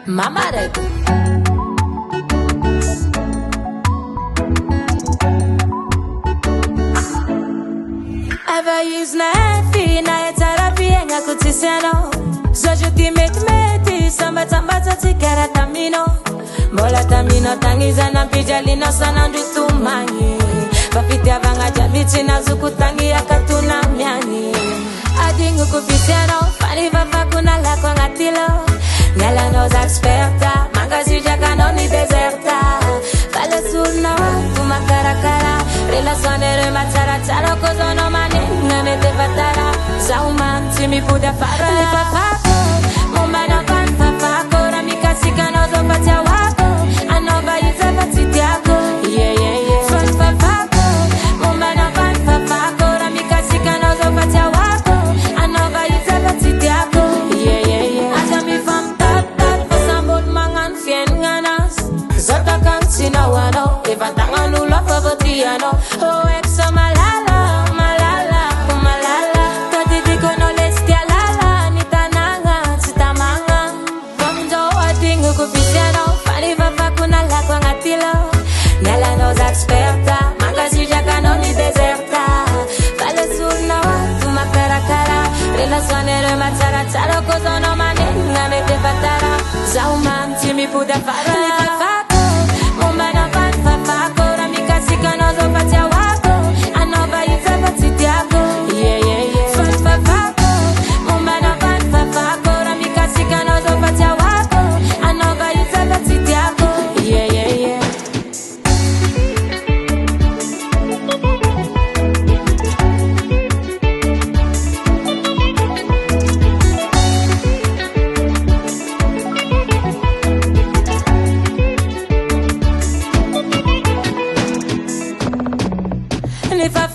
Mama Rego. Avaís na fina terapia nga kutisiano. Soju ti meti samba tamba tati kera tamino. Mola tamino tangiza na pijali no sana ndutumanyi. Papiti avanga jamiti na zukutangi akatuna myani. Adingu kupisiano, fani vava kuna lako ngatilo. Nella nos experta, magasi già non mi deserta. Fale sul no, tu ma cara cara. Relazione remazzara, zara cosa no mani, non me te fatara. Sauman, si mi pude fare. Le papaco, mumana pan papaco. Ramika sika no zo patia wako. Anova yiza patitiako. Yeah, yeah, yeah. Fan papaco, mumana pan papaco. Ramika sika no zo patia wako. Anova yiza patitiako. Yeah, yeah, yeah. Aja mi fam Zota canzina wano, evatanga nulla favatiano. Oh exa malala, malala, malala. Tati dicono le stialala, ni tananga, citamanga. Quando adingo kupisiano, fani vava kuna la kwa ngatilo. Nella nos experta, magasi già non mi deserta. Fale sul no, tu ma cara cara. Relazione remazzara, zara cosa no mani, non me te fatara. Sauman, si mi pude fare. If I